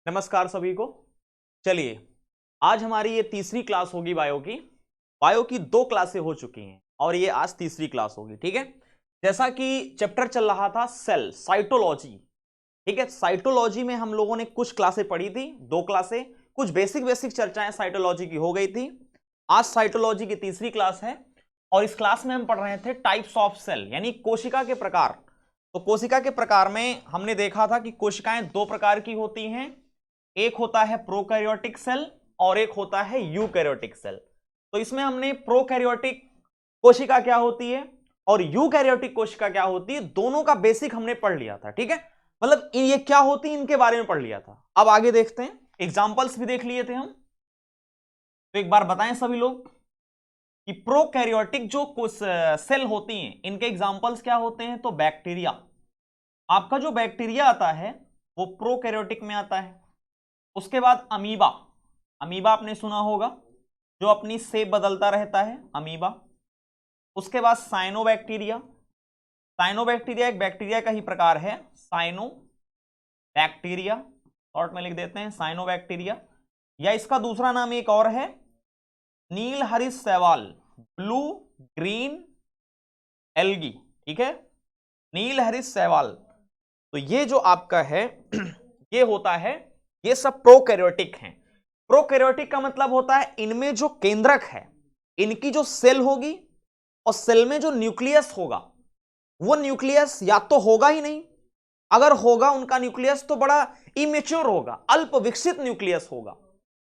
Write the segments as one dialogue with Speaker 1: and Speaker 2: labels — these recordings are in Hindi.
Speaker 1: नमस्कार सभी को। चलिए, आज हमारी ये तीसरी क्लास होगी बायो की। बायो की 2 क्लासें हो चुकी हैं और ये आज तीसरी क्लास होगी। ठीक है, जैसा कि चैप्टर चल रहा था सेल साइटोलॉजी। ठीक है, साइटोलॉजी में हम लोगों ने कुछ क्लासें पढ़ी थी, 2 क्लासें, कुछ बेसिक चर्चाएं साइटोलॉजी की हो गई थी। आज साइटोलॉजी की तीसरी क्लास है और इस क्लास में हम पढ़ रहे थे टाइप्स ऑफ सेल, यानी कोशिका के प्रकार। तो कोशिका के प्रकार में हमने देखा था कि कोशिकाएं 2 प्रकार की होती हैं, एक होता है प्रोकैरियोटिक सेल और एक होता है यूकैरियोटिक सेल। तो इसमें हमने प्रोकैरियोटिक कोशिका क्या होती है और यूकैरियोटिक कोशिका क्या होती है, दोनों का बेसिक हमने पढ़ लिया था। ठीक है, मतलब ये क्या होती है इनके बारे में पढ़ लिया था। अब आगे देखते हैं, एग्जांपल्स भी देख लिए थे हम। तो एक बार बताएं सभी लोग कि प्रोकैरियोटिक जो सेल होती हैं इनके एग्जांपल्स क्या होते हैं। तो बैक्टीरिया, आपका जो बैक्टीरिया आता है वो प्रोकैरियोटिक में आता है। उसके बाद अमीबा, अमीबा आपने सुना होगा, जो अपनी शेप बदलता रहता है, अमीबा। उसके बाद साइनोबैक्टीरिया, साइनोबैक्टीरिया एक बैक्टीरिया का ही प्रकार है, साइनोबैक्टीरिया शॉर्ट में लिख देते हैं साइनोबैक्टीरिया, या इसका दूसरा नाम एक और है नील हरित शैवाल, ब्लू ग्रीन एल्गी। ठीक है, नील हरित शैवाल। तो ये जो आपका है ये होता है, ये सब प्रोकैरियोटिक हैं। प्रोकैरियोटिक का मतलब होता है इनमें जो केंद्रक है, इनकी जो सेल होगी और सेल में जो न्यूक्लियस होगा, वो न्यूक्लियस या तो होगा ही नहीं, अगर होगा उनका न्यूक्लियस तो बड़ा इमेच्योर होगा, अल्प विकसित न्यूक्लियस होगा।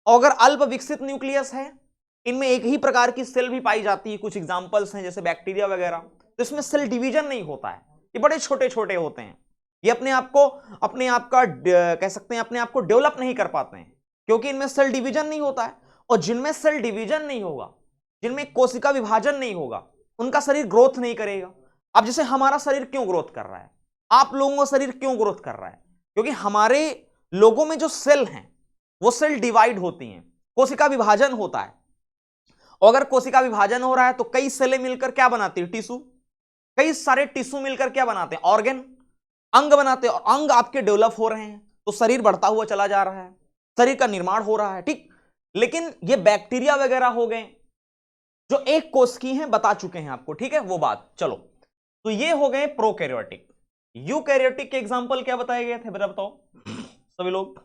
Speaker 1: और अगर अल्प विकसित न्यूक्लियस है, इनमें एक ही प्रकार की सेल भी पाई जाती है, कुछ एग्जांपल्स हैं जैसे बैक्टीरिया वगैरह, तो इसमें सेल डिवीजन नहीं होता है, ये बड़े छोटे छोटे होते हैं। ये अपने आप का कह सकते हैं अपने आप को डेवलप नहीं कर पाते हैं, क्योंकि इनमें सेल डिवीजन नहीं होता है। और जिनमें सेल डिवीजन नहीं होगा, जिनमें कोशिका विभाजन नहीं होगा, उनका शरीर ग्रोथ नहीं करेगा। अब जैसे हमारा शरीर क्यों ग्रोथ कर रहा है, आप लोगों का शरीर क्यों ग्रोथ कर रहा है, क्योंकि हमारे लोगों में जो सेल हैं वो सेल डिवाइड होती हैं, कोशिका विभाजन होता है। और अगर कोशिका विभाजन हो रहा है तो कई सेलें मिलकर क्या बनाती है, टिश्यू। कई सारे टिश्यू मिलकर क्या बनाते हैं, ऑर्गन, अंग बनाते हैं। और अंग आपके डेवलप हो रहे हैं तो शरीर बढ़ता हुआ चला जा रहा है, शरीर का निर्माण हो रहा है। ठीक, लेकिन ये बैक्टीरिया वगैरह हो गए जो एक कोश की हैं, बता चुके हैं आपको। ठीक है, वो बात चलो। तो ये हो गए प्रोकैरियोटिक। यूकैरियोटिक के एग्जांपल क्या बताए गए थे, बताओ सभी लोग।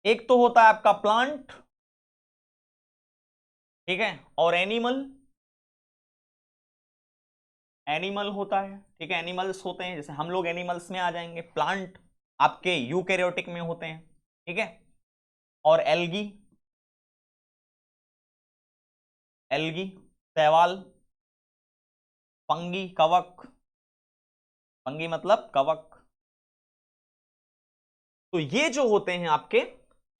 Speaker 1: एक तो होता है आपका प्लांट, ठीक है, और एनिमल, एनिमल होता है। ठीक है, एनिमल्स होते हैं, जैसे हम लोग एनिमल्स में आ जाएंगे। प्लांट आपके यूकैरियोटिक में होते हैं। ठीक है, और एल्गी, एल्गी शैवाल, फंगी कवक, फंगी मतलब कवक। तो ये जो होते हैं आपके,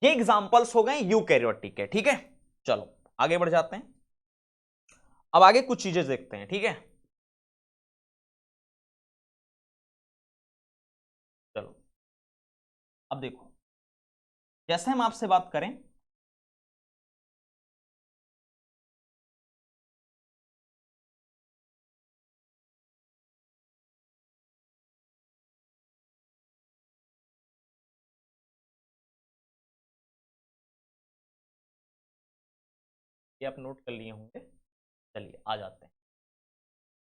Speaker 1: ये एग्जांपल्स हो गए यूकैरियोटिक के। ठीक है, चलो आगे बढ़ जाते हैं। अब आगे कुछ चीजें देखते हैं। ठीक है, चलो अब देखो, जैसे हम आपसे बात करें, ये आप नोट कर लिए होंगे। चलिए आ जाते हैं।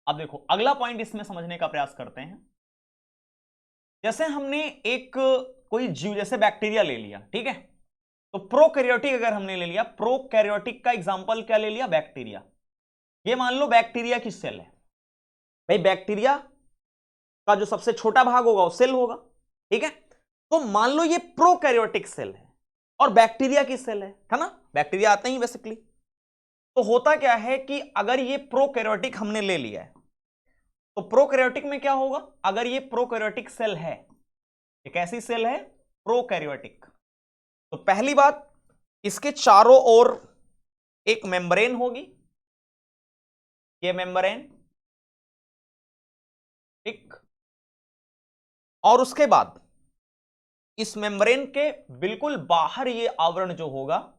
Speaker 1: अब देखो, अगला पॉइंट इसमें समझने का प्रयास करते हैं। जैसे हमने एक कोई जीव जैसे बैक्टीरिया ले लिया, ठीक है, तो प्रोकैरियोटिक अगर हमने ले लिया, प्रोकैरियोटिक का एग्जांपल क्या ले लिया, बैक्टीरिया। ये मान लो बैक्टीरिया की सेल है, भाई बैक्टीरिया का जो सबसे छोटा भाग होगा वो सेल होगा। ठीक है, तो मान लो ये प्रोकैरियोटिक सेल है और बैक्टीरिया की सेल है ना, बैक्टीरिया आते ही बेसिकली। तो होता क्या है कि अगर ये प्रोकैरियोटिक हमने ले लिया है, तो प्रोकैरियोटिक में क्या होगा, अगर ये प्रोकैरियोटिक सेल है, एक ऐसी सेल है प्रोकैरियोटिक, तो पहली बात, इसके चारों ओर एक मेम्ब्रेन होगी, ये मेम्ब्रेन, ठीक। और उसके बाद इस मेम्ब्रेन के बिल्कुल बाहर ये आवरण जो होगा,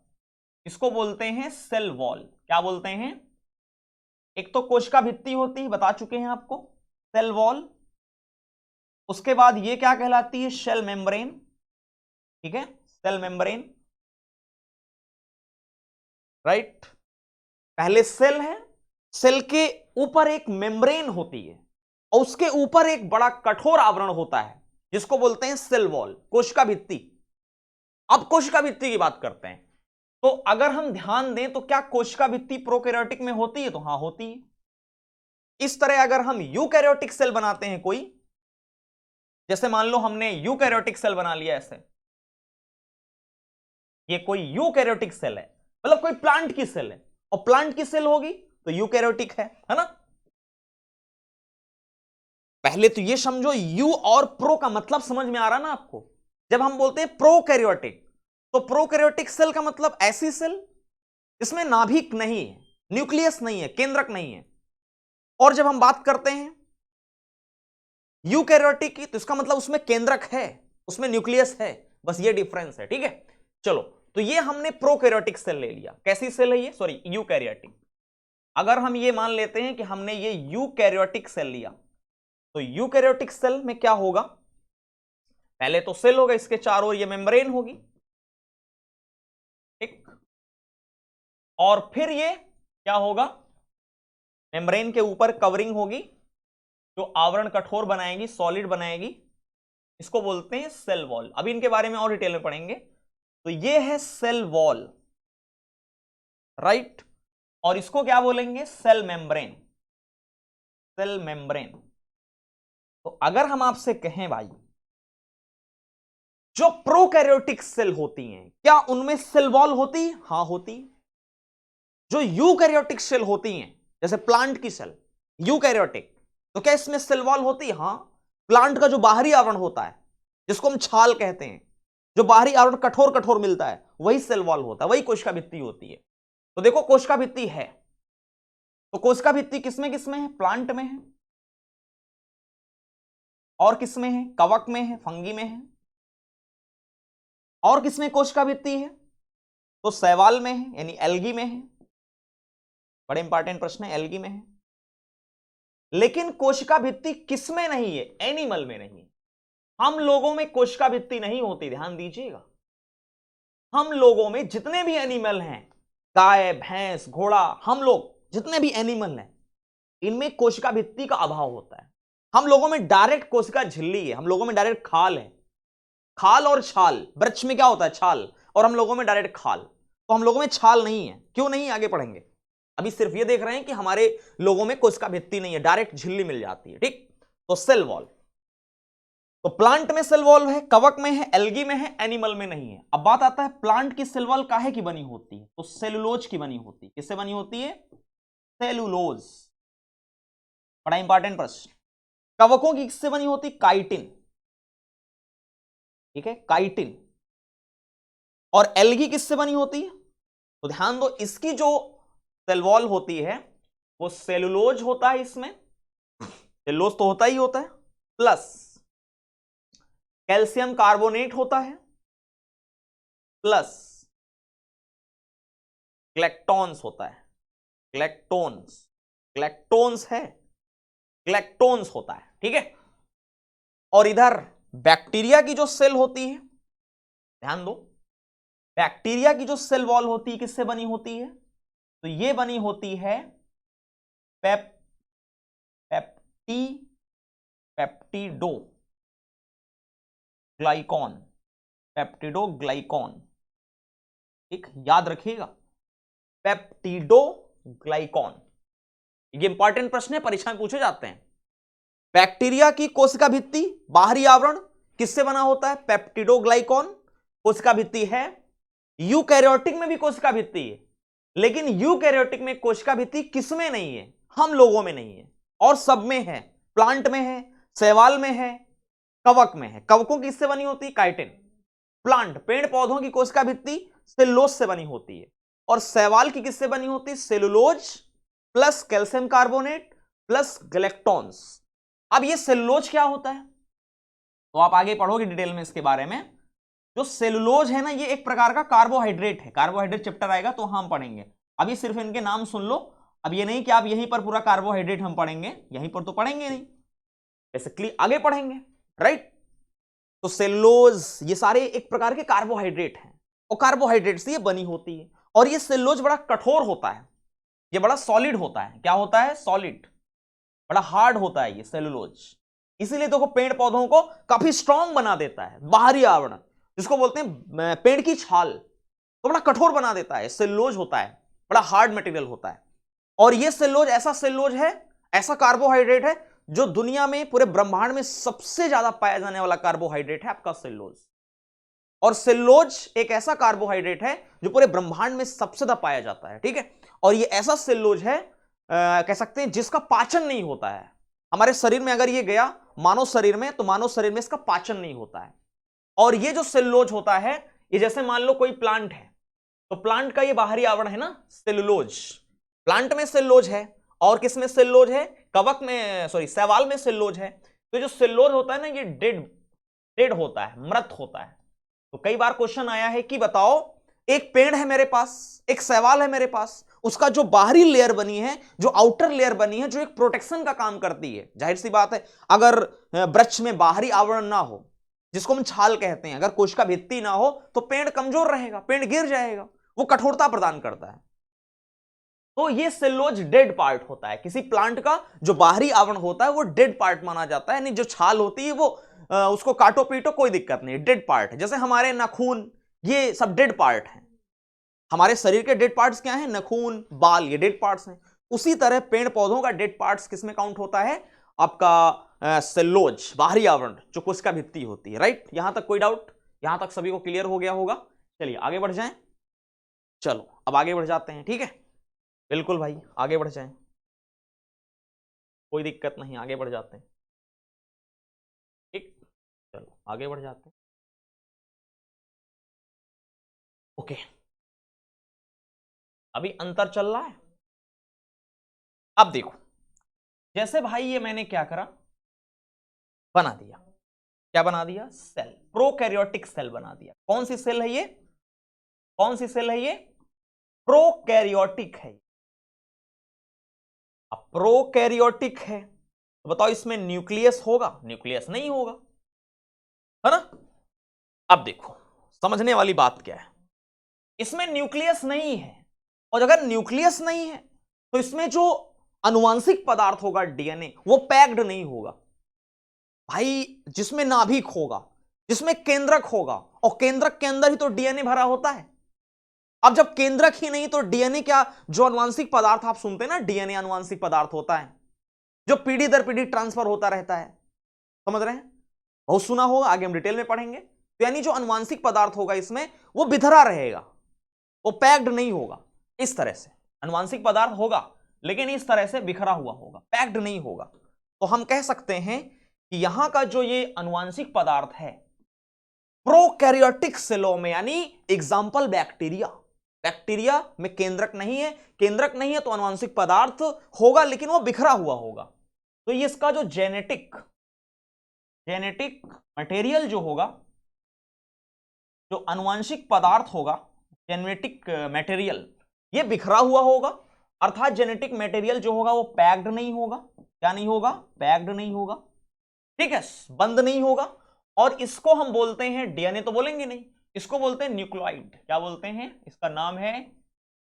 Speaker 1: इसको बोलते हैं सेल वॉल। क्या बोलते हैं, एक तो कोशिका भित्ति होती है, बता चुके हैं आपको, सेल वॉल। उसके बाद ये क्या कहलाती है, शेल मेम्ब्रेन। ठीक है, सेल मेम्ब्रेन, राइट। पहले सेल है, सेल के ऊपर एक मेम्ब्रेन होती है और उसके ऊपर एक बड़ा कठोर आवरण होता है जिसको बोलते हैं सेल वॉल, कोशिका भित्ति। अब कोशिका भित्ति की बात करते हैं, तो अगर हम ध्यान दें तो क्या कोशिका भित्ति प्रोकैरियोटिक में होती है? तो हां होती है। इस तरह अगर हम यूकैरियोटिक सेल बनाते हैं कोई, जैसे मान लो हमने यूकैरियोटिक सेल बना लिया ऐसे, ये कोई यूकैरियोटिक सेल है, मतलब कोई प्लांट की सेल है, और प्लांट की सेल होगी तो यूकैरियोटिक है ना। पहले तो ये समझो यू और प्रो का मतलब समझ में आ रहा ना आपको। जब हम बोलते हैं प्रोकैरियोटिक, तो प्रोकैरियोटिक सेल का मतलब ऐसी सेल इसमें नाभिक नहीं है, न्यूक्लियस नहीं है, केंद्रक नहीं है। और जब हम बात करते हैं यूकैरियोटिक की, तो इसका मतलब उसमें केंद्रक है, उसमें न्यूक्लियस है, बस ये डिफरेंस है। ठीक है, चलो, तो ये हमने प्रोकैरियोटिक सेल ले लिया। कैसी सेल है ये? Sorry, eukaryotic. अगर हम ये मान लेते हैं कि हमने ये यूकैरियोटिक सेल लिया, तो यूकैरियोटिक सेल में क्या होगा? पहले तो सेल होगा, इसके चारों ओर ये मेम्ब्रेन होगी, ठीक, और फिर ये क्या होगा? मेम्ब्रेन के ऊपर कवरिंग होगी जो आवरण कठोर बनाएगी, सॉलिड बनाएगी, इसको बोलते हैं सेल वॉल। अभी इनके बारे में और डिटेल में पढ़ेंगे। तो ये है सेल वॉल, राइट, और इसको क्या बोलेंगे? Cell membrane, cell membrane. तो अगर हम आपसे कहें भाई, जो प्रोकैरियोटिक सेल होती हैं, क्या उनमें सेल वॉल होती है? हां होती है। जो यूकैरियोटिक सेल होती हैं, जैसे प्लांट की सेल यूकैरियोटिक, तो क्या इसमें सेल वॉल होती है? हां। प्लांट का जो बाहरी आवरण होता है, जिसको हम छाल कहते हैं, जो बाहरी आवरण कठोर कठोर मिलता है, वही सेल वॉल होता है, वही कोशिका भित्ति होती है। तो देखो, कोशिका भित्ति है, तो कोशिका भित्ति किसमें किसमें है? प्लांट में है, और किसमें है? कवक में है, फंगी में है। और किसमें कोशिका भित्ति है? तो शैवाल में है, यानी एल्गी में है। बड़े इंपॉर्टेंट प्रश्न है, एल्गी में है। लेकिन कोशिका भित्ति किसमें नहीं है? एनिमल में नहीं है। हम लोगों में कोशिका भित्ति नहीं होती, ध्यान दीजिएगा। हम लोगों में जितने भी एनिमल हैं, गाय, भैंस, घोड़ा, हम लोग जितने भी एनिमल हैं, इनमें कोशिका भित्ति का अभाव होता है। हम लोगों में डायरेक्ट कोशिका झिल्ली है, हम लोगों में डायरेक्ट खाल है। खाल और छाल, वृक्ष में क्या होता है? छाल, और हम लोगों में डायरेक्ट खाल। तो हम लोगों में छाल नहीं है। क्यों नहीं? आगे पढ़ेंगे। अभी सिर्फ ये देख रहे हैं कि हमारे लोगों में कोशिका भित्ति नहीं है, डायरेक्ट झिल्ली मिल जाती है। ठीक, तो सेल वॉल, तो प्लांट में सेल वॉल है, कवक में है, एल्गी में है, एनिमल में नहीं है। अब बात आता है प्लांट की सेल वॉल काहे की बनी होती है? तो सेलुलोज की बनी होती है। किससे बनी होती है? सेलुलोज। बड़ा इंपॉर्टेंट प्रश्न। कवकों की किससे बनी होती? काइटिन, ठीक है, काइटिन। और एल्गी किससे बनी होती है? तो ध्यान दो, इसकी जो सेल वॉल होती है वो सेलुलोज होता है, इसमें सेलुलोज तो होता ही होता है, प्लस कैल्शियम कार्बोनेट होता है, प्लस ग्लैक्टोन्स होता है। ग्लैक्टोन्स, ग्लैक्टोन्स है, ग्लैक्टोन्स होता है, ठीक है। और इधर बैक्टीरिया की जो सेल होती है, ध्यान दो, बैक्टीरिया की जो सेल वॉल होती है किससे बनी होती है? तो ये बनी होती है पेप्टी पेप्टिडो ग्लाइकॉन, पेप्टिडो ग्लाइकॉन, ठीक, याद रखिएगा, पेप्टिडो ग्लाइकॉन। ये इंपॉर्टेंट प्रश्न है, परीक्षा में पूछे जाते हैं। बैक्टीरिया की कोशिका भित्ति, बाहरी आवरण किससे बना होता है? पेप्टिडो ग्लाइकॉन। कोशिका भित्ति है, यूकैरियोटिक में भी कोशिका भित्ति है, लेकिन यूकैरियोटिक में कोशिका भित्ति किसमें नहीं है? हम लोगों में नहीं है, और सब में है। प्लांट में है, शैवाल में है, कवक में है। कवकों की किससे बनी होती है? काइटिन। प्लांट, पेड़ पौधों की कोशिका भित्ति सेलुलोज से बनी होती है, और शैवाल की किससे बनी होती है? Cellulose plus calcium carbonate plus galactans. अब ये सेलुलोज क्या होता है तो आप आगे पढ़ोगे डिटेल में इसके बारे में। जो सेलुलोज है ना, ये एक प्रकार का कार्बोहाइड्रेट है। कार्बोहाइड्रेट चैप्टर आएगा तो हम पढ़ेंगे, अभी सिर्फ इनके नाम सुन लो। अब ये नहीं कि आप यहीं पर पूरा कार्बोहाइड्रेट हम पढ़ेंगे, यहीं पर तो पढ़ेंगे नहीं, बेसिकली आगे पढ़ेंगे, राइट। तो सेलुलोज ये सारे एक प्रकार के कार्बोहाइड्रेट हैं और कार्बोहाइड्रेट से ये बनी होती है। और ये सेलुलोज बड़ा कठोर होता है, ये बड़ा सॉलिड होता है। क्या होता है? सॉलिड, बड़ा हार्ड होता है ये सेलुलोज। इसीलिए देखो पेड़ पौधों को काफी स्ट्रांग बना देता है। बाहरी आवरण जिसको बोलते हैं पेड़ की छाल, तो बड़ा कठोर बना देता है। सेलुलोज होता है, बड़ा हार्ड मटेरियल होता है। और ये सेलुलोज ऐसा सेलुलोज है, ऐसा कार्बोहाइड्रेट है जो दुनिया में पूरे ब्रह्मांड में सबसे ज्यादा पाया जाने वाला कार्बोहाइड्रेट है आपका सेलुलोज। और सेलुलोज एक ऐसा कार्बोहाइड्रेट है जो पूरे ब्रह्मांड में सबसे ज्यादा पाया जाता है, ठीक है। और ये ऐसा सेलुलोज है कह सकते हैं जिसका पाचन नहीं होता है। हमारे शरीर में अगर ये गया मानव शरीर में, तो मानव शरीर में इसका पाचन नहीं होता है। और ये जो सेलुलोज होता है, ये जैसे मान लो कोई प्लांट है, तो प्लांट का ये बाहरी आवरण है ना सेलुलोज। प्लांट में सेलुलोज है और किस में सेलुलोज है? कवक में, सॉरी शैवाल में सेलुलोज है। तो जो सेलुलोज होता है ना, ये डेड होता है, मृत होता है। तो कई बार क्वेश्चन आया है कि बताओ एक पेड़ है मेरे पास, एक शैवाल है मेरे पास, उसका जो बाहरी लेयर बनी है, जो आउटर लेयर बनी है, जो एक प्रोटेक्शन का काम करती है। जाहिर सी बात है अगर वृक्ष में बाहरी आवरण ना हो, जिसको हम छाल कहते हैं, अगर कोशिका भित्ति ना हो, तो पेड़ कमजोर रहेगा, पेड़ गिर जाएगा। वो कठोरता प्रदान करता है। तो ये सेलुलोज डेड पार्ट होता है किसी प्लांट का। जो बाहरी आवरण होता है वो डेड पार्ट माना जाता है, यानी जो छाल होती है वो उसको काटो पीटो कोई दिक्कत नहीं, डेड पार्ट है। जैसे हमारे नाखून, ये सब डेड पार्ट हैं। हमारे शरीर के डेड पार्ट्स क्या हैं? नाखून, बाल, ये डेड पार्ट्स हैं। उसी तरह पेड़ पौधों का डेड पार्ट्स किसमें काउंट होता है? आपका सेलुलोज, बाहरी आवरण, जो कोशिका भित्ति होती है। राइट, यहां तक कोई डाउट? यहां तक सभी को क्लियर हो गया होगा। चलिए आगे बढ़ जाएं। चलो अब आगे बढ़ जाते हैं, ठीक है। बिल्कुल भाई, आगे बढ़ जाएं, कोई दिक्कत नहीं, आगे बढ़ जाते हैं, ठीक। चलो आगे बढ़ जाते हैं। ओके, अभी अंतर चल रहा है। अब देखो, जैसे भाई ये मैंने क्या करा, बना दिया। क्या बना दिया? सेल, प्रोकैरियोटिक सेल बना दिया। कौन सी सेल है ये? कौन सी सेल है ये? प्रोकैरियोटिक है। अब प्रोकैरियोटिक है तो बताओ इसमें न्यूक्लियस होगा? न्यूक्लियस नहीं होगा, है ना। अब देखो समझने वाली बात क्या है, इसमें न्यूक्लियस नहीं है। और अगर न्यूक्लियस नहीं है तो इसमें जो आनुवांशिक पदार्थ होगा डीएनए, वो पैक्ड नहीं होगा भाई। जिसमें नाभिक होगा, जिसमें केंद्रक होगा, और केंद्रक के अंदर ही तो डीएनए भरा होता है। अब जब केंद्रक ही नहीं तो डीएनए क्या? जो आनुवांशिक पदार्थ आप सुनते हैं ना, डीएनए आनुवांशिक पदार्थ होता है जो पीढ़ी दर पीढ़ी ट्रांसफर होता रहता है। समझ रहे हैं? बहुत सुना होगा, आगे हम डिटेल में पढ़ेंगे। तो यानी जो आनुवांशिक पदार्थ होगा इसमें, वो बिखरा रहेगा, वो पैक्ड नहीं होगा। इस तरह से आनुवांशिक पदार्थ होगा लेकिन इस तरह से बिखरा हुआ होगा, पैक्ड नहीं होगा। तो हम कह सकते हैं कि यहां का जो ये आनुवांशिक पदार्थ है प्रोकैरियोटिक सेलों में, यानी एग्जाम्पल बैक्टीरिया, बैक्टीरिया में केंद्रक नहीं है। केंद्रक नहीं है तो आनुवांशिक पदार्थ होगा लेकिन वो बिखरा हुआ होगा। तो ये इसका जो जेनेटिक मटेरियल जो होगा, जो आनुवांशिक पदार्थ होगा, जेनेटिक मटेरियल, ये बिखरा हुआ होगा। अर्थात जेनेटिक मटेरियल जो होगा वो पैक्ड नहीं होगा। क्या नहीं होगा? पैक्ड नहीं होगा, ठीक है, बंद नहीं होगा। और इसको हम बोलते हैं, डीएनए तो बोलेंगे नहीं, इसको बोलते हैं न्यूक्लियोइड। क्या बोलते हैं? इसका नाम है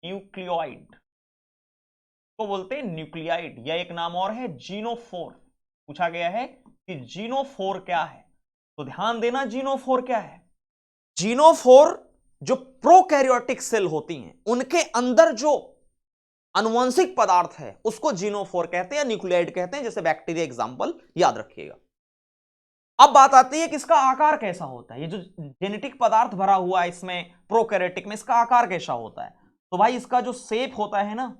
Speaker 1: न्यूक्लियोइड, को बोलते हैं न्यूक्लियोइड। या एक नाम और है जीनोफोर। पूछा गया है कि जीनोफोर क्या है, तो ध्यान देना जीनोफोर क्या है। जीनोफोर जो प्रोकैरियोटिक सेल होती हैं उनके अंदर जो आनुवंशिक पदार्थ है उसको जीनोफोर कहते हैं या न्यूक्लियोइड कहते हैं। जैसे बैक्टीरिया एग्जांपल याद रखिएगा। अब बात आती है कि इसका आकार कैसा होता है। ये जो जेनेटिक पदार्थ भरा हुआ है इसमें प्रोकैरियोटिक में, इसका आकार कैसा होता है? तो भाई इसका जो शेप होता है ना,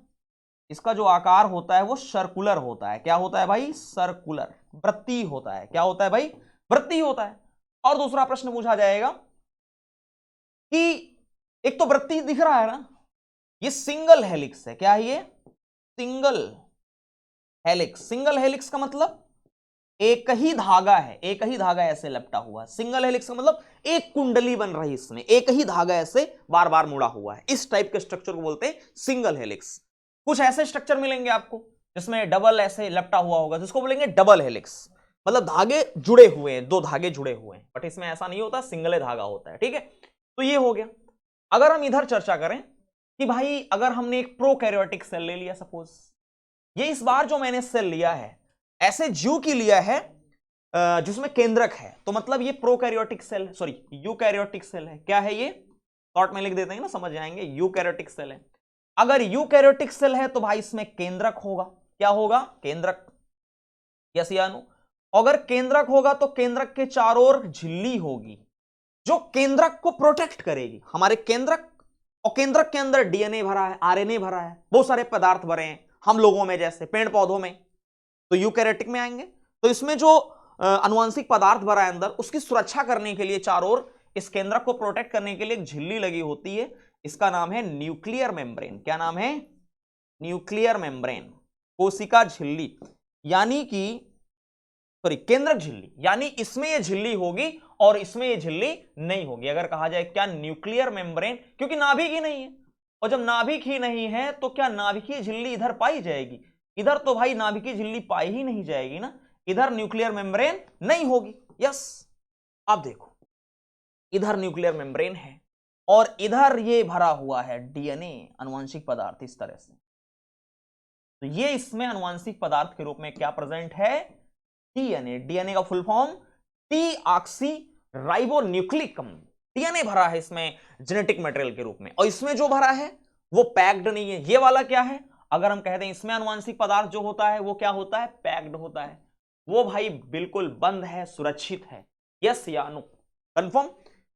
Speaker 1: इसका जो आकार होता है वो सर्कुलर होता है। क्या होता है भाई? सर्कुलर, वृत्तीय होता है। क्या होता है भाई? वृत्तीय होता है। और दूसरा प्रश्न पूछा जाएगा कि एक तो वृत्तीय दिख रहा है ना, ये सिंगल हेलिक्स है। क्या है ये? Single helix. सिंगल हेलिक्स का मतलब एक ही धागा है, एक ही धागा ऐसे लपटा हुआ है। सिंगल हेलिक्स का मतलब एक कुंडली बन रही, इसमें एक ही धागा ऐसे बार बार मुड़ा हुआ है। इस टाइप के स्ट्रक्चर को बोलते हैं सिंगल हेलिक्स। कुछ ऐसे स्ट्रक्चर मिलेंगे आपको जिसमें डबल ऐसे लपटा हुआ होगा, जिसको बोलेंगे डबल हेलिक्स। मतलब धागे जुड़े हुए हैं, दो धागे जुड़े हुए हैं, बट इसमें ऐसा नहीं होता, सिंगल धागा होता है, ठीक है। तो ये हो गया। अगर हम इधर चर्चा करें कि भाई अगर हमने एक प्रोकैरियोटिक सेल ले लिया, सपोज ये इस बार जो मैंने सेल लिया है ऐसे जीव की लिया है जिसमें केंद्रक है, तो मतलब ये प्रोकैरियोटिक सेल है, सॉरी यूकैरियोटिक सेल है। क्या है ये, शॉर्ट में लिख देते हैं ना, समझ जाएंगे, यूकैरियोटिक सेल है। अगर यूकैरियोटिक सेल है तो भाई इसमें केंद्रक होगा, क्या होगा, केंद्रक, यस या नो। अगर केंद्रक होगा तो केंद्रक के चारों ओर झिल्ली होगी जो केंद्रक को प्रोटेक्ट करेगी। हमारे केंद्रक और केंद्रक के अंदर डीएनए भरा है, आरएनए भरा है, बहुत सारे पदार्थ भरे हैं हम लोगों में जैसे पेड़ पौधों में, तो यूकैरियोटिक में आएंगे। तो इसमें जो आनुवंशिक पदार्थ भरा है अंदर, उसकी सुरक्षा करने के लिए चारों ओर इस केंद्रक को प्रोटेक्ट करने के लिए एक झिल्ली लगी होती है, इसका नाम है न्यूक्लियर मेम्ब्रेन। क्या नाम है, न्यूक्लियर मेम्ब्रेन, कोशिका झिल्ली, यानी कि सॉरी केंद्रक झिल्ली, यानी इसमें यह झिल्ली होगी और इसमें यह झिल्ली नहीं होगी। अगर कहा जाए क्या, न्यूक्लियर मेम्ब्रेन, क्योंकि नाभिक ही नहीं है, और जब नाभिक ही नहीं है तो क्या नाभिकीय झिल्ली इधर पाई जाएगी, इधर तो भाई नाभिकीय झिल्ली पाई ही नहीं जाएगी ना, इधर न्यूक्लियर मेम्ब्रेन नहीं होगी। यस, अब देखो इधर न्यूक्लियर मेम्ब्रेन है और इधर ये भरा हुआ है डीएनए, आनुवंशिक पदार्थ, इस तरह से। तो ये इसमें आनुवंशिक पदार्थ के रूप में क्या प्रेजेंट है, डीएनए। डीएनए का full form T oxy ribonucleic अम्ल, डीएनए भरा है इसमें जेनेटिक मटेरियल के रूप में, और इसमें जो भरा है वो पैक्ड नहीं है। ये वाला क्या है, अगर हम कहते हैं इसमें आनुवंशिक पदार्थ जो होता है वो क्या होता है, पैक्ड होता है, वो भाई बिल्कुल बंद है, सुरक्षित है। यस या नो, कंफर्म।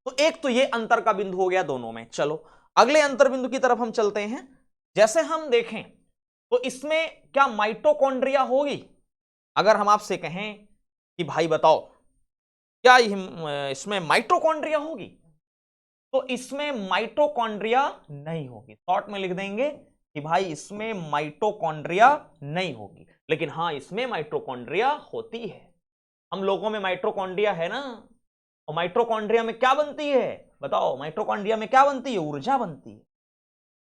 Speaker 1: तो एक तो ये अंतर का बिंदु हो गया दोनों में। चलो अगले अंतर बिंदु की तरफ हम चलते हैं। जैसे हम देखें तो इसमें क्या माइटोकॉन्ड्रिया होगी, अगर हम आपसे कहें कि भाई बताओ क्या इसमें माइटोकॉन्ड्रिया होगी, तो इसमें माइटोकॉन्ड्रिया नहीं होगी। शॉर्ट में लिख देंगे कि भाई इसमें माइटोकॉन्ड्रिया नहीं होगी, लेकिन हां इसमें माइटोकॉन्ड्रिया होती है। हम लोगों में माइटोकॉन्ड्रिया है ना, और माइटोकॉन्ड्रिया में क्या बनती है, बताओ, माइटोकॉन्ड्रिया में क्या बनती है, ऊर्जा बनती है।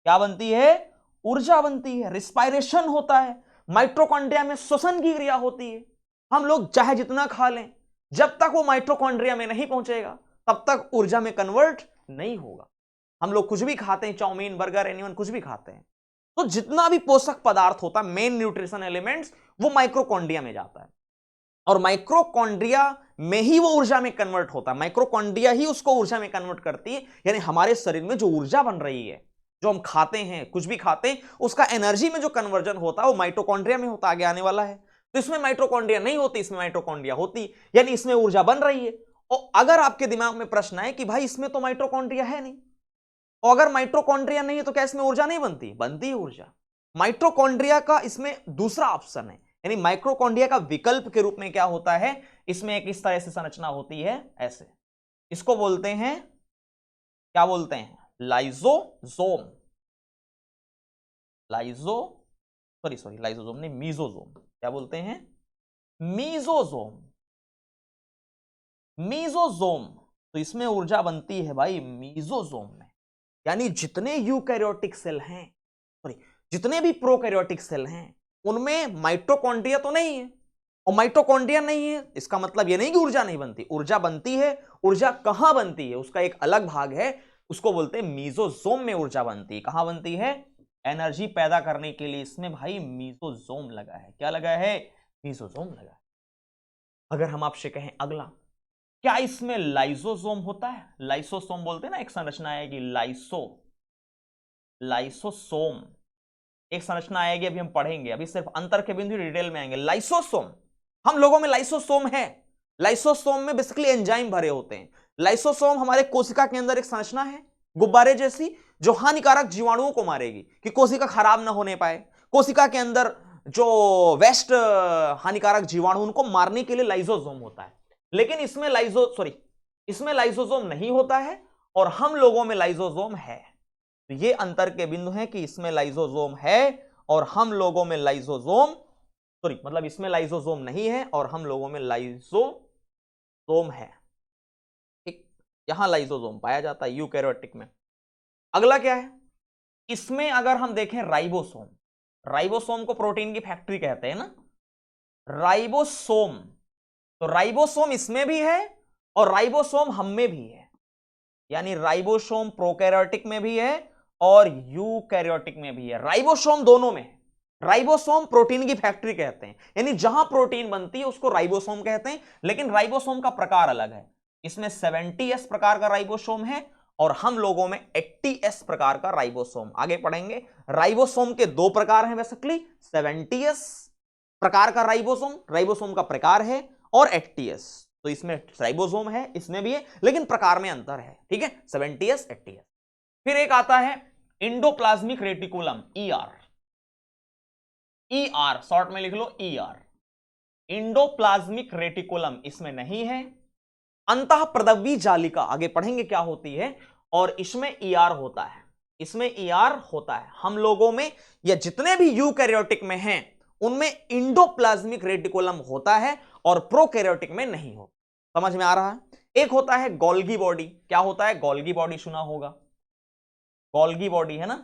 Speaker 1: क्या बनती है, ऊर्जा बनती है, रिस्पायरेशन होता है। माइटोकॉन्ड्रिया में श्वसन की क्रिया होती है। हम लोग चाहे जितना खा लें, जब तक वो माइटोकॉन्ड्रिया में नहीं पहुंचेगा तब तक ऊर्जा में कन्वर्ट नहीं होगा। हम लोग कुछ भी खाते हैं, चाउमीन, बर्गर, एनीवन, कुछ भी खाते हैं, तो जितना भी पोषक पदार्थ होता है, मेन न्यूट्रिशन एलिमेंट्स, वो माइक्रोकॉन्ड्रिया में जाता है, और माइक्रोकॉन्ड्रिया में ही वो ऊर्जा में कन्वर्ट होता है। माइक्रोकॉन्ड्रिया ही उसको ऊर्जा में कन्वर्ट करती है। यानी हमारे शरीर में जो ऊर्जा बन रही है, जो हम खाते हैं, कुछ भी खाते हैं, उसका एनर्जी में जो कन्वर्जन होता है वो माइटोकॉन्ड्रिया में होता, आगे आने वाला है। तो इसमें माइटोकॉन्ड्रिया नहीं होती, इसमें माइटोकॉन्ड्रिया होती, यानी इसमें ऊर्जा बन रही है। और अगर आपके दिमाग में प्रश्न है कि भाई इसमें तो माइटोकॉन्ड्रिया है नहीं, और अगर माइटोकॉन्ड्रिया नहीं है तो क्या इसमें ऊर्जा नहीं बनती, बनती है ऊर्जा। माइटोकॉन्ड्रिया का इसमें दूसरा ऑप्शन है, यानी माइक्रोकॉन्ड्रिया का विकल्प के रूप में क्या होता है, इसमें एक इस तरह से संरचना होती है, ऐसे। इसको बोलते हैं, क्या बोलते हैं, लाइसोसोम। लाइसोसोम नहीं, मीजोसोम। क्या बोलते हैं, मीजोसोम। मीजोसोम, तो इसमें ऊर्जा बनती है भाई मीजोसोम में। यानी जितने यूकैरियोटिक सेल हैं, सॉरी जितने भी प्रोकैरियोटिक सेल हैं, उनमें माइटोकॉन्ड्रिया तो नहीं है, और माइटोकॉन्ड्रिया नहीं है इसका मतलब यह नहीं कि ऊर्जा नहीं बनती, ऊर्जा बनती है। ऊर्जा कहां बनती है, उसका एक अलग भाग है, उसको बोलते हैं मीजोसोम में ऊर्जा बनती है। कहां बनती है, एनर्जी पैदा करने के लिए इसमें भाई मीजोसोम लगा है। क्या लगा है, मीजोसोम लगा है। अगर हम आपसे कहें अगला, क्या इसमें लाइसोसोम होता है, लाइसोसोम बोलते हैं ना, एक संरचना आएगी लाइसोसोम, एक संरचना आएगी, अभी हम पढ़ेंगे, अभी सिर्फ अंतर के बिंदु डिटेल में आएंगे। लाइसोसोम, हम लोगों में लाइसोसोम है। लाइसोसोम में बेसिकली एंजाइम भरे होते हैं। लाइसोसोम हमारे कोशिका के अंदर एक संरचना है गुब्बारे जैसी, जो हानिकारक जीवाणुओं को मारेगी कि कोशिका खराब ना होने पाए। कोशिका के अंदर जो वेस्ट हानिकारक जीवाणु, उनको मारने के लिए लाइसोसोम होता है। लेकिन इसमें इसमें लाइसोसोम नहीं होता है, और हम लोगों में लाइसोसोम है। तो ये अंतर के बिंदु हैं कि इसमें लाइसोसोम है और हम लोगों में लाइसोसोम, मतलब इसमें लाइसोसोम नहीं है और हम लोगों में लाइसोसोम है। ठीक, यहां लाइसोसोम पाया जाता है यूकैरियोटिक में। अगला क्या है, इसमें अगर हम देखें राइबोसोम, राइबोसोम को प्रोटीन की फैक्ट्री कहते हैं ना। राइबोसोम तो राइबोसोम इसमें भी है और राइबोसोम हम में भी है, यानी राइबोसोम प्रोकैरियोटिक में भी है और यूकैरियोटिक में भी है। राइबोसोम दोनों में है। राइबोसोम प्रोटीन की फैक्ट्री कहते हैं, यानी जहां प्रोटीन बनती है उसको राइबोसोम कहते हैं, लेकिन राइबोसोम का प्रकार अलग है। इसमें 70S प्रकार का राइबोसोम है और हम लोगों में 80S प्रकार का राइबोसोम। आगे पढ़ेंगे। राइबोसोम के दो प्रकार हैं बेसिकली, 70S प्रकार का राइबोसोम, राइबोसोम का प्रकार है, और 80S। तो इसमें राइबोसोम है, इसमें भी है, लेकिन प्रकार में अंतर है, ठीक है, 70S 80S। फिर एक आता है endoplasmic reticulum, ER। ER short में लिख लो, ER, इंडोप्लाज्मिक रेटिकुलम इसमें नहीं है। अंतः प्रदवी जालिका आगे पढ़ेंगे क्या होती है, और इसमें ER होता है, इसमें ER होता है। हम लोगों में या जितने भी यूकैरियोटिक में हैं उनमें इंडोप्लाज्मिक रेटिकुलम होता है और प्रोकैरियोटिक में नहीं होता। समझ में आ रहा है। एक होता है गोल्गी बॉडी। क्या होता है? गोल्गी बॉडी सुना होगा, गोल्गी बॉडी है ना,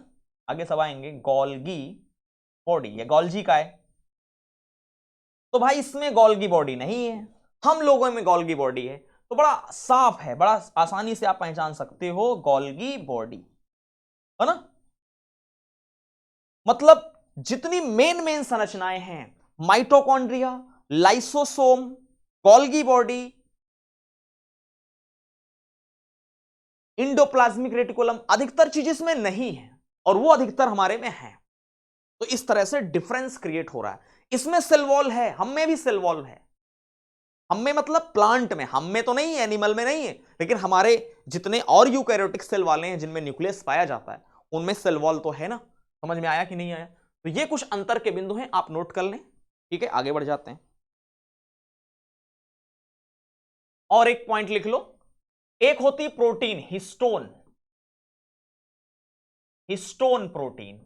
Speaker 1: आगे सब आएंगे। गोल्गी बॉडी, ये गोल्जी का है, तो भाई इसमें गोल्गी बॉडी नहीं है, हम लोगों में गोल्गी बॉडी है। तो बड़ा साफ है, बड़ा आसानी से आप पहचान सकते हो, गोल्गी बॉडी है ना। मतलब जितनी मेन संरचनाएं हैं, mitochondria, lysosome, Golgi body, endoplasmic reticulum, अधिकतर चीज इसमें नहीं है और वो अधिकतर हमारे में है। तो इस तरह से डिफरेंस क्रिएट हो रहा है। इसमें सेल वॉल है, हम में भी सेल वॉल है। हम में मतलब प्लांट में, हम में तो नहीं है, एनिमल में नहीं है, लेकिन हमारे जितने और यूकैरियोटिक सेल वाले हैं जिनमें न्यूक्लियस पाया जाता है उनमें सेल वॉल तो है ना। समझ में आया कि नहीं आया? तो ये कुछ अंतर के बिंदु हैं, आप नोट कर लें, ठीक है। आगे बढ़ जाते हैं और एक पॉइंट लिख लो। एक होती प्रोटीन हिस्टोन, हिस्टोन प्रोटीन,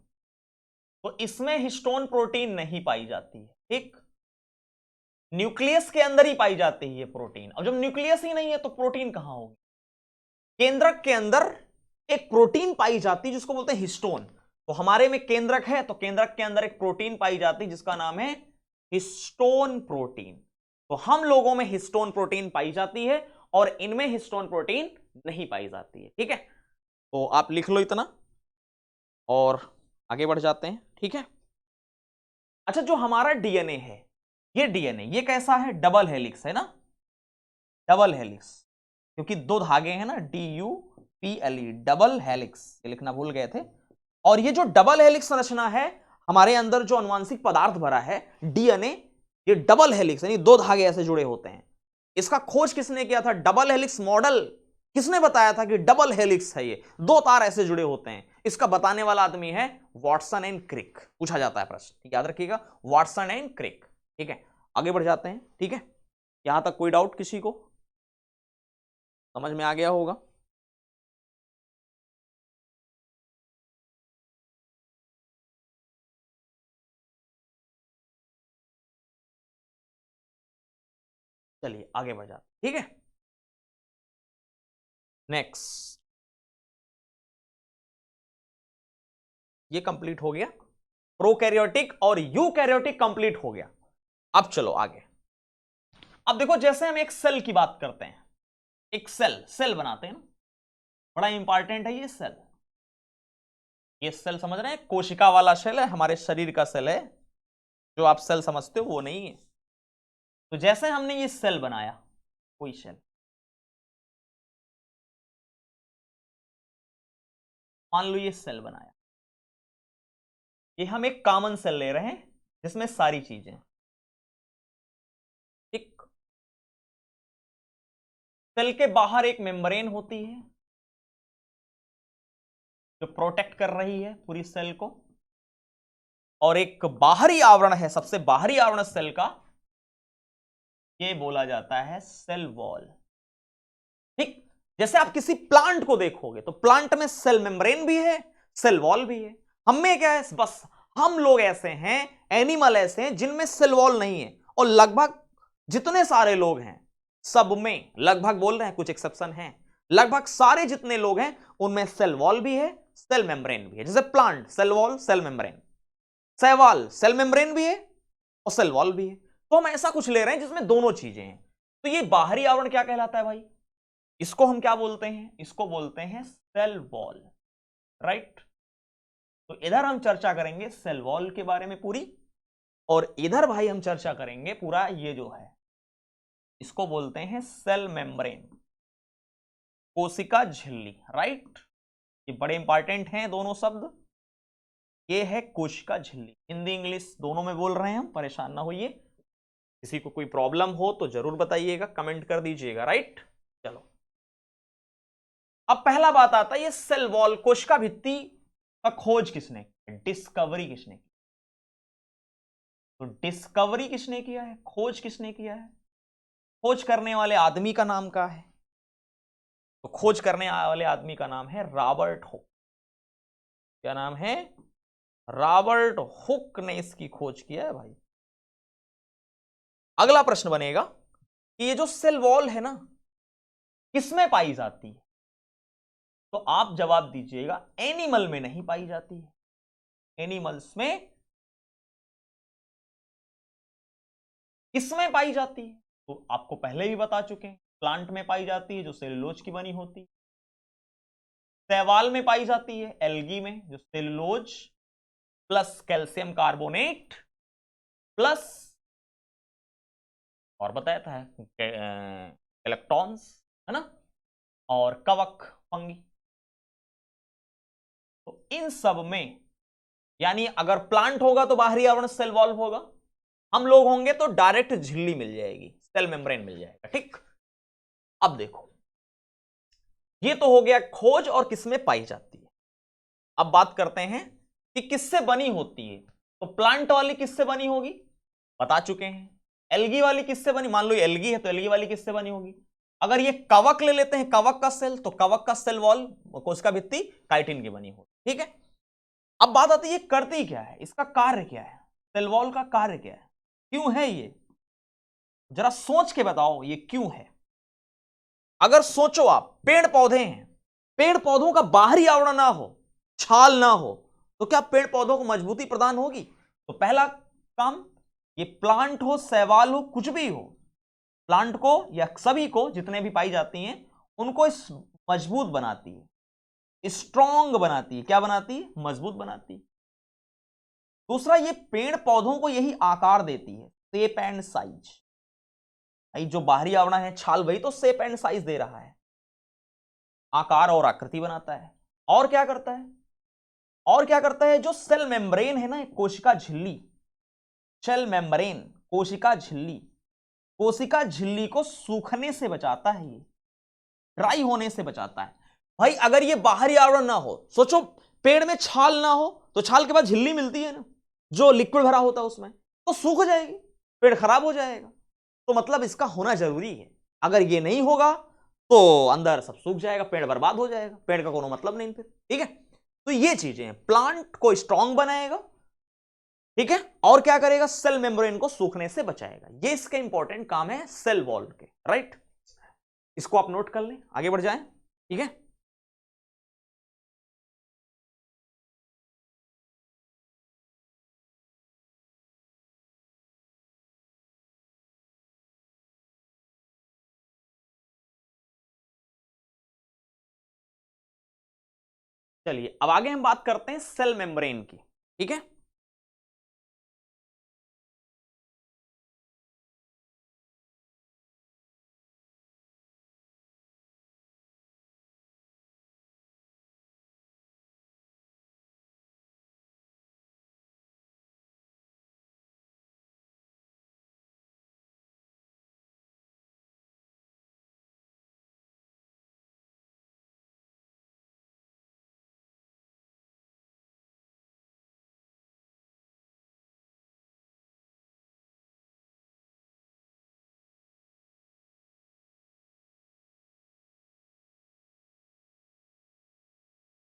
Speaker 1: तो इसमें हिस्टोन प्रोटीन नहीं पाई जाती है, ठीक। न्यूक्लियस के अंदर ही पाई जाती है ये प्रोटीन। अब जब न्यूक्लियस ही नहीं है तो प्रोटीन कहां होगी? केंद्रक के अंदर एक प्रोटीन पाई जाती है जिसको बोलते हैं हिस्टोन। तो हमारे में केंद्रक है, तो केंद्रक के अंदर एक प्रोटीन पाई जाती है जिसका नाम है हिस्टोन प्रोटीन। तो हम लोगों में हिस्टोन प्रोटीन पाई जाती है और इनमें हिस्टोन प्रोटीन नहीं पाई जाती है, ठीक है। तो आप लिख लो इतना और आगे बढ़ जाते हैं, ठीक है। अच्छा, जो हमारा डीएनए है, ये डीएनए ये कैसा है? डबल हेलिक्स है ना, डबल हेलिक्स, क्योंकि दो धागे हैं ना, DUPLE, डबल हेलिक्स, ये लिखना भूल गए थे। और ये जो डबल हेलिक्स संरचना है, हमारे अंदर जो अनुवांशिक पदार्थ भरा है डीएनए, ये डबल हेलिक्स यानी दो धागे ऐसे जुड़े होते हैं। इसका खोज किसने किया था? डबल हेलिक्स मॉडल किसने बताया था कि डबल हेलिक्स है, ये दो तार ऐसे जुड़े होते हैं? इसका बताने वाला आदमी है वाटसन एंड क्रिक। पूछा जाता है प्रश्न, ठीक, याद रखिएगा, वाटसन एंड क्रिक, ठीक है। आगे बढ़ जाते हैं, ठीक है। यहां तक कोई डाउट किसी को? समझ में आ गया होगा। चलिए आगे बढ़ जाते, ठीक है। नेक्स्ट, ये कंप्लीट हो गया, प्रोकैरियोटिक और यूकैरियोटिक कंप्लीट हो गया। अब चलो आगे। अब देखो, जैसे हम एक सेल की बात करते हैं, एक सेल बनाते हैं ना, बड़ा इंपॉर्टेंट है ये सेल। ये सेल समझ रहे हैं? कोशिका वाला सेल है, हमारे शरीर का सेल है, जो आप सेल समझते हो वो नहीं है। तो जैसे हमने ये सेल बनाया, कोई सेल, मान लो ये सेल बनाया, ये हम एक कॉमन सेल ले रहे हैं जिसमें सारी चीजें, एक सेल के बाहर एक मेम्ब्रेन होती है जो प्रोटेक्ट कर रही है पूरी सेल को, और एक बाहरी आवरण है, सबसे बाहरी आवरण सेल का, ये बोला जाता है सेल वॉल, ठीक। जैसे आप किसी प्लांट को देखोगे तो प्लांट में सेल मेम्ब्रेन भी है, सेल वॉल भी है। हम में क्या है? बस हम लोग ऐसे हैं, एनिमल ऐसे हैं जिनमें सेल वॉल नहीं है, और लगभग जितने सारे लोग हैं सब में, लगभग बोल रहे हैं, कुछ एक्सेप्शन हैं, लगभग सारे जितने लोग हैं उनमें सेल वॉल भी है, सेल मेम्ब्रेन भी है। जैसे plant, cell wall, cell membrane, शैवाल, सेल मेम्ब्रेन भी है और सेल वॉल भी है। तो हम ऐसा कुछ ले रहे हैं जिसमें दोनों चीजें हैं। तो ये बाहरी आवरण क्या कहलाता है भाई? इसको हम क्या बोलते हैं? इसको बोलते हैं सेल वॉल, राइट। तो इधर हम चर्चा करेंगे सेल वॉल के बारे में पूरी, और इधर भाई हम चर्चा करेंगे पूरा ये जो है, इसको बोलते हैं सेल मेम्ब्रेन, कोशिका झिल्ली, राइट। ये बड़े इंपॉर्टेंट हैं दोनों शब्द। ये है कोशिका झिल्ली, हिंदी इंग्लिश दोनों में बोल रहे हैं हम, परेशान ना होइए। किसी को कोई प्रॉब्लम हो तो जरूर बताइएगा, कमेंट कर दीजिएगा, राइट। चलो अब पहला बात आता है ये सेल वॉल, कोशिका भित्ति का खोज किसने किया? डिस्कवरी किसने की? तो डिस्कवरी किसने किया है, खोज किसने किया है? खोज करने वाले आदमी का नाम क्या है? तो खोज करने वाले आदमी का नाम है रॉबर्ट हुक। क्या नाम है? रॉबर्ट हुक ने इसकी खोज किया है भाई। अगला प्रश्न बनेगा कि ये जो सेल वॉल है ना, किसमें पाई जाती है? तो आप जवाब दीजिएगा एनिमल में नहीं पाई जाती है। एनिमल्स में किसमें पाई जाती है? तो आपको पहले भी बता चुके हैं, प्लांट में पाई जाती है जो सेलुलोज की बनी होती है, शैवाल में पाई जाती है, एल्गी में जो cellulose plus calcium carbonate plus और बताया था इलेक्ट्रॉन्स, है ना, और कवक, फंगी। तो इन सब में, यानी अगर प्लांट होगा तो बाहरी आवरण सेल वॉल होगा, हम लोग होंगे तो डायरेक्ट झिल्ली मिल जाएगी, सेल मेम्ब्रेन मिल जाएगा, ठीक। अब देखो, ये तो हो गया खोज और किसमें पाई जाती है। अब बात करते हैं कि किससे बनी होती है। तो प्लांट वाली किससे बनी होगी, बता चुके हैं। एल्गी वाली किससे बनी, मान लो ये एल्गी है तो एल्गी वाली किससे बनी होगी। अगर ये कवक ले लेते हैं, कवक का सेल, तो कवक का सेल वॉल, कोशिका भित्ति काइटिन की बनी होगी, ठीक है। अब बात आती है ये करती क्या है, इसका कार्य क्या है, सेल वॉल का कार्य क्या है, क्यों है ये, जरा सोच के बताओ ये क्यों है। अगर सोचो आप, पेड़ पौधे हैं, पेड़ पौधों का बाहरी आवरण ना हो, छाल ना हो, तो क्या पेड़ पौधों को मजबूती प्रदान होगी? तो पहला काम, ये प्लांट हो, शैवाल हो, कुछ भी हो, प्लांट को या सभी को जितने भी पाई जाती हैं उनको इस मजबूत बनाती है, स्ट्रॉन्ग बनाती है। क्या बनाती है? मजबूत बनाती है। दूसरा, ये पेड़ पौधों को यही आकार देती है, शेप एंड साइज। जो बाहरी आवरण है छाल, वही तो शेप एंड साइज दे रहा है, आकार और आकृति बनाता है। और क्या करता है, और क्या करता है, जो सेल मेम्ब्रेन है ना, कोशिका झिल्ली, सेल मेम्ब्रेन, कोशिका झिल्ली, कोशिका झिल्ली को सूखने से बचाता है, ये ड्राई होने से बचाता है। भाई अगर ये बाहरी आवरण ना हो, सोचो पेड़ में छाल ना हो, तो छाल के बाद झिल्ली मिलती है ना, जो लिक्विड भरा होता है उसमें, तो सूख जाएगी, पेड़ खराब हो जाएगा। तो मतलब इसका होना जरूरी है। अगर ये नहीं होगा तो अंदर सब सूख जाएगा, पेड़ बर्बाद हो जाएगा, पेड़ का कोनो मतलब नहीं फिर, ठीक है। तो ये चीजें हैं, प्लांट को स्ट्रांग बनाएगा, ठीक है, और क्या करेगा, सेल मेम्ब्रेन को सूखने से बचाएगा। ये इसका इंपॉर्टेंट काम है सेल वॉल के, राइट। इसको आप नोट कर लें, आगे बढ़ जाएं, ठीक है। चलिए अब आगे हम बात करते हैं सेल मेम्ब्रेन की, ठीक है।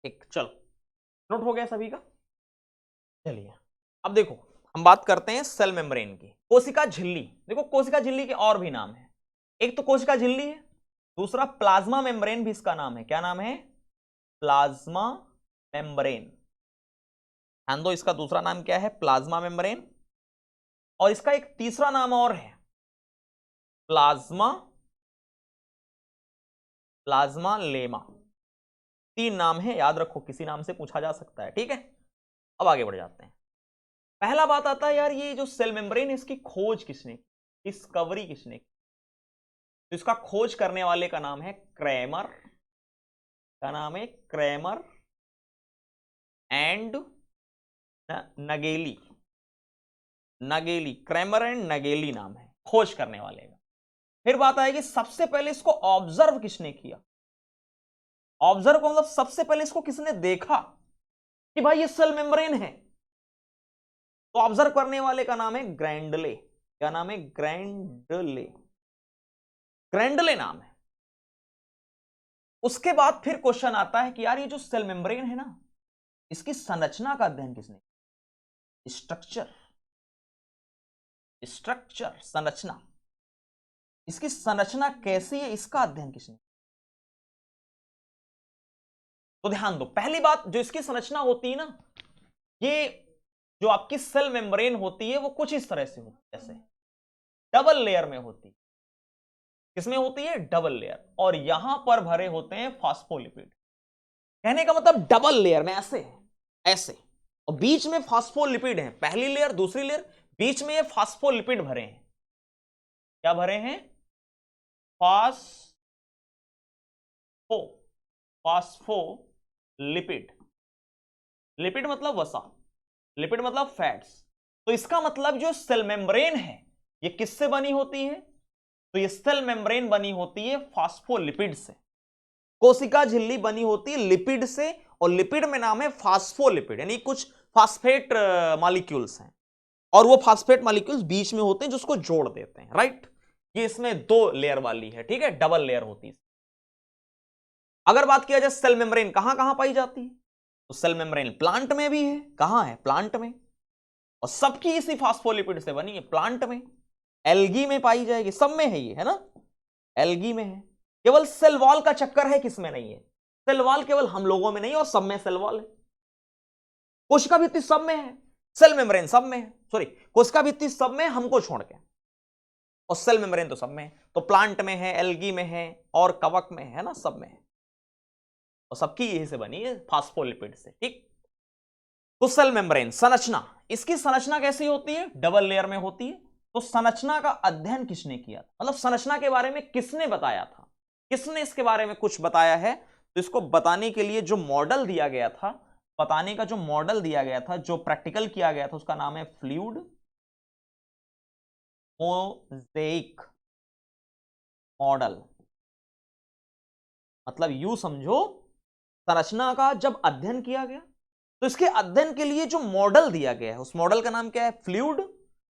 Speaker 1: एक चलो, नोट हो गया सभी का। चलिए अब देखो, हम बात करते हैं सेल मेम्ब्रेन की। कोशिका झिल्ली, देखो कोशिका झिल्ली के और भी नाम है, एक तो कोशिका झिल्ली है, दूसरा प्लाज्मा मेम्ब्रेन भी इसका नाम है। क्या नाम है? Plasma membrane. ध्यान दो, इसका दूसरा नाम क्या है? Plasma membrane. और इसका एक तीसरा नाम और है, प्लाज्मा, प्लाज्मा लेमा, 3 नाम है, याद रखो, किसी नाम से पूछा जा सकता है, ठीक है। अब आगे बढ़ जाते हैं। पहला बात आता है यार, ये जो सेल मेम्ब्रेन है इसकी खोज किसने की, डिस्कवरी किसने की? तो इसका खोज करने वाले का नाम है क्रैमर, का नाम है क्रैमर एंड नगेली, नगेली, क्रैमर एंड नगेली नाम है खोज करने वाले का। फिर बात आएगी सबसे पहले इसको ऑब्जर्व किसने किया? ऑब्जर्व को मतलब सबसे पहले इसको किसने देखा कि भाई ये सेल मेम्ब्रेन है? तो ऑब्जर्व करने वाले का नाम है ग्रैंडले, क्या नाम है? ग्रैंडले, ग्रैंडले नाम है। उसके बाद फिर क्वेश्चन आता है कि यार ये जो सेल मेम्ब्रेन है ना, इसकी संरचना का अध्ययन किसने? स्ट्रक्चर, स्ट्रक्चर, संरचना, इसकी संरचना कैसी है इसका अध्ययन किसने? तो ध्यान दो, पहली बात जो इसकी संरचना होती है ना, ये जो आपकी सेल मेम्ब्रेन होती है वो कुछ इस तरह से होती है, जैसे डबल लेयर में होती है। किसमें होती है? डबल लेयर, और यहां पर भरे होते हैं फास्फोलिपिड। कहने का मतलब डबल लेयर में ऐसे ऐसे, और बीच में फास्फोलिपिड है, पहली लेयर दूसरी लेयर, बीच में ये फास्फोलिपिड भरे हैं। क्या भरे हैं? फास्फो, फास्फोलिपिड, लिपिड मतलब वसा, लिपिड मतलब फैट्स। तो इसका मतलब जो सेल मेम्ब्रेन है ये किससे बनी होती है? तो ये सेल मेम्ब्रेन बनी होती है फास्फोलिपिड से। कोशिका झिल्ली बनी होती है लिपिड से, और लिपिड में नाम है फास्फोलिपिड, यानी कुछ फास्फेट मॉलिक्यूल्स हैं, और वो फास्फेट मॉलिक्यूल्स बीच में होते हैं जो उसको जोड़ देते हैं, राइट। ये इसमें 2 लेयर वाली है, ठीक है, डबल लेयर होती है। अगर बात किया जाए सेल मेम्ब्रेन कहां कहां पाई जाती है, तो सेल मेम्ब्रेन प्लांट में भी है। कहां है? प्लांट में, और सबकी इसी फास्फोलिपिड से बनी है, प्लांट में, एल्गी में पाई जाएगी, सब में है ये, है ना, एल्गी में है। केवल सेल वॉल का चक्कर है किसमें नहीं है? सेल वॉल केवल हम लोगों में नहीं, और सब में सेल वॉल है। कोशिका भित्ति सब में है, सेल मेम्ब्रेन सब में है, सॉरी, कोशिका भित्ति सब में हमको छोड़ के, और सेल मेम्ब्रेन तो सब में है। तो प्लांट में है, एल्गी में है, और कवक में है ना, सब में है, और सबकी यही से बनी है फास्फोलिपिड से, ठीक। तो सेल मेम्ब्रेन संरचना, इसकी संरचना कैसी होती है? डबल लेयर में होती है। तो संरचना का अध्ययन किसने किया था, मतलब संरचना के बारे में किसने बताया था, किसने इसके बारे में कुछ बताया है? तो इसको बताने के लिए जो मॉडल दिया गया था, बताने का जो मॉडल दिया गया था, जो प्रैक्टिकल किया गया था, उसका नाम है फ्लूइड मोज़ेइक मॉडल। मतलब यू समझो, संरचना का जब अध्ययन किया गया तो इसके अध्ययन के लिए जो मॉडल दिया गया है, उस मॉडल का नाम क्या है? फ्लूइड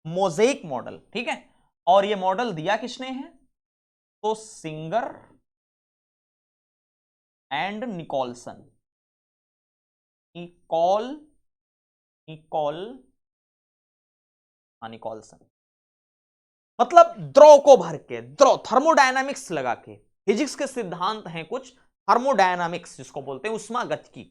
Speaker 1: मोज़ेइक मॉडल, ठीक है। और ये मॉडल दिया किसने है? तो सिंगर एंड निकोलसन, निकोलसन, मतलब द्रव को भर के, द्रव, थर्मोडायनामिक्स लगा के, फिजिक्स के सिद्धांत हैं कुछ, थर्मोडायनामिक्स जिसको बोलते हैं, उष्मागतिकी।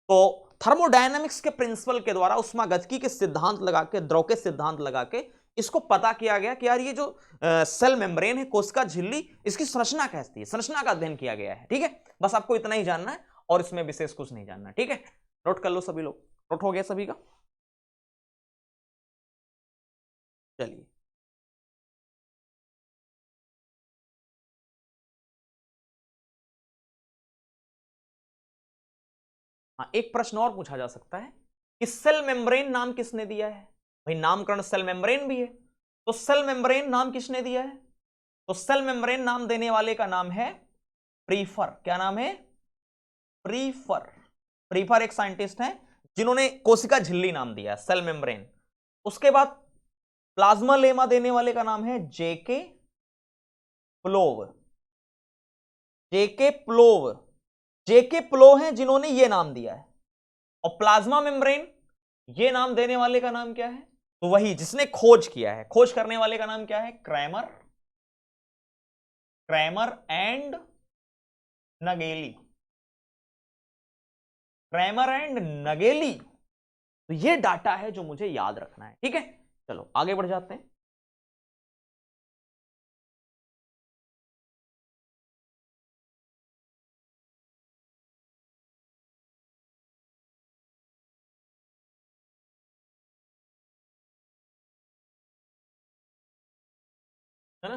Speaker 1: तो थर्मोडायनामिक्स के प्रिंसिपल के द्वारा उष्मागतिकी के सिद्धांत लगा के, द्रव के सिद्धांत लगा के इसको पता किया गया कि यार ये जो सेल मेम्ब्रेन है, कोशिका झिल्ली, इसकी संरचना कैसी है, संरचना का अध्ययन किया गया है, ठीक है। बस आपको इतना ही जानना है, और इसमें विशेष कुछ नहीं जानना, ठीक है। नोट कर लो सभी लोग, नोट हो गया सभी का? चलिए, हाँ, एक प्रश्न और पूछा जा सकता है कि सेल मेम्ब्रेन नाम किसने दिया है? भाई नामकरण सेल मेम्ब्रेन भी है, तो सेल मेम्ब्रेन नाम किसने दिया है? तो सेल मेम्ब्रेन नाम देने वाले का नाम है प्रीफर। क्या नाम है? प्रीफर। प्रीफर एक साइंटिस्ट हैं जिन्होंने कोशिका झिल्ली नाम दिया सेल मेम्ब्रेन। उसके बाद प्लाज्मा लेमा देने वाले का नाम है जेके प्लोव, जेके प्लोव, जेके प्लो हैं जिन्होंने ये नाम दिया है। और प्लाज्मा मेम्ब्रेन ये नाम देने वाले का नाम क्या है? तो वही जिसने खोज किया है, खोज करने वाले का नाम क्या है? Cramer, Cramer and Nageli, Cramer and Nageli. तो ये डाटा है जो मुझे याद रखना है, ठीक है। चलो आगे बढ़ जाते हैं। है ना।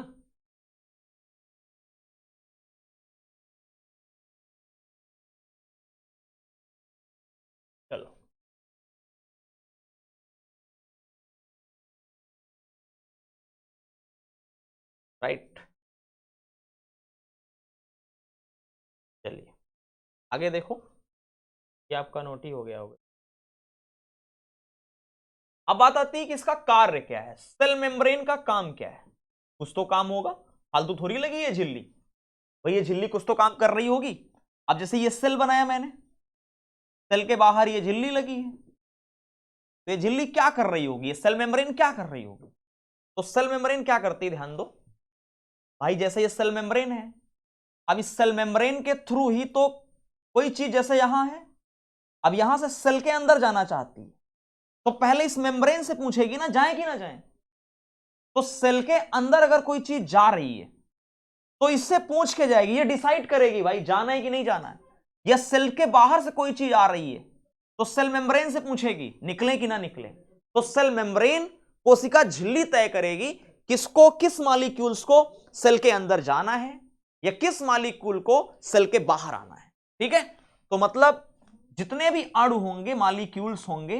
Speaker 1: चलो राइट, चलिए आगे देखो, ये आपका नोट ही हो गया होगा। अब बात आती है कि इसका कार्य क्या है, सेल मेम्ब्रेन का काम क्या है। कुछ तो काम होगा, फालतू थोड़ी लगी है झिल्ली, भाई ये झिल्ली कुछ तो काम कर रही होगी। अब जैसे ये सेल बनाया मैंने, सेल के बाहर ये झिल्ली लगी है, तो ये झिल्ली क्या कर रही होगी, ये सेल मेम्ब्रेन क्या कर रही होगी। तो सेल मेम्ब्रेन क्या करती है, ध्यान दो भाई, जैसे ये सेल मेम्ब्रेन है, अब इस सेल मेम्ब्रेन के थ्रू ही तो कोई चीज जैसे यहां है, अब यहां से सेल के अंदर जाना चाहती है, तो पहले इस मेम्ब्रेन से पूछेगी ना जाए कि ना जाए। तो सेल के अंदर अगर कोई चीज जा रही है तो इससे पूछ के जाएगी, ये डिसाइड करेगी भाई जाना है कि नहीं जाना है। या सेल के बाहर से कोई चीज आ रही है तो सेल मेम्ब्रेन से पूछेगी निकले कि ना निकले। तो सेल मेम्ब्रेन कोशिका झिल्ली तय करेगी किसको, किस मॉलिक्यूल्स को सेल के अंदर जाना है या किस मॉलिक्यूल को सेल के बाहर आना है। ठीक है, तो मतलब जितने भी अणु होंगे, मॉलिक्यूल्स होंगे,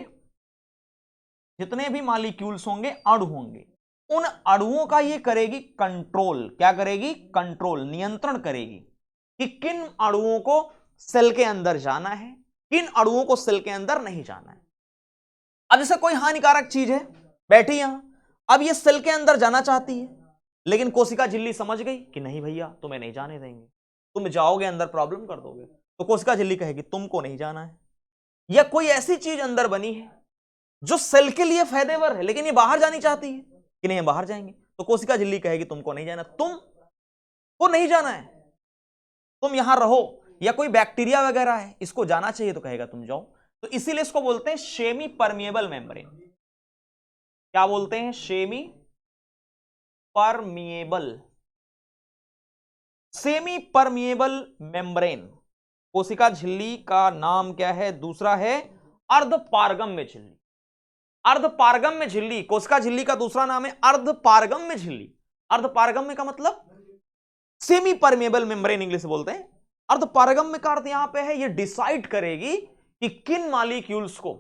Speaker 1: जितने भी मॉलिक्यूल्स होंगे, अणु होंगे, उन अणुओं का ये करेगी कंट्रोल। क्या करेगी, कंट्रोल, नियंत्रण करेगी कि किन अणुओं को सेल के अंदर जाना है, किन अणुओं को सेल के अंदर नहीं जाना है। अब जैसे कोई हानिकारक चीज है बैठी यहां, अब ये सेल के अंदर जाना चाहती है, लेकिन कोशिका झिल्ली समझ गई कि नहीं भैया तुम्हें नहीं जाने देंगे, तुम जाओगे अंदर प्रॉब्लम कर दोगे, तो कोशिका झिल्ली कहेगी तुमको नहीं जाना है। या कोई ऐसी चीज अंदर बनी है जो सेल के लिए फायदेवर है लेकिन ये बाहर जानी चाहती है कि नहीं हम बाहर जाएंगे, तो कोशिका झिल्ली कहेगी तुमको नहीं जाना, तुमको नहीं जाना है, तुम यहां रहो। या कोई बैक्टीरिया वगैरह है इसको जाना चाहिए तो कहेगा तुम जाओ। तो इसीलिए इसको बोलते हैं सेमी परमिएबल मेम्ब्रेन। क्या बोलते हैं, semi permeable, semi permeable membrane. कोशिका झिल्ली का नाम क्या है, दूसरा है अर्धपारगम्य झिल्ली। अर्धपारगम्य झिल्ली, कोशिका झिल्ली का दूसरा नाम है अर्धपारगम्य झिल्ली। अर्धपारगम्य का मतलब सेमी परमेबल मेम्ब्रेन इंग्लिश से बोलते हैं। अर्धपारगम्य का अर्थ यहां पे है ये डिसाइड करेगी कि किन मॉलिक्यूल्स को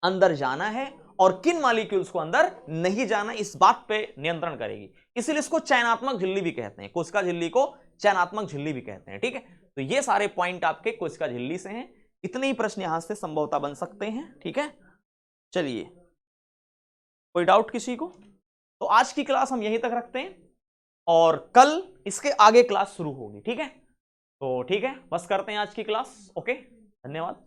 Speaker 1: अंदर जाना है और किन मॉलिक्यूल्स को अंदर नहीं जाना, इस बात पे नियंत्रण करेगी। इसीलिए इसको चयनात्मक झिल्ली भी कहते हैं, कोशिका झिल्ली को चयनात्मक झिल्ली भी कहते हैं। ठीक है, तो ये सारे पॉइंट आपके कोशिका झिल्ली से हैं। इतने ही प्रश्न यहां से संभवतः बन सकते हैं। ठीक है, चलिए कोई डाउट किसी को, तो आज की क्लास हम यहीं तक रखते हैं और कल इसके आगे क्लास शुरू होगी। ठीक है, तो ठीक है, बस करते हैं आज की क्लास। ओके, धन्यवाद।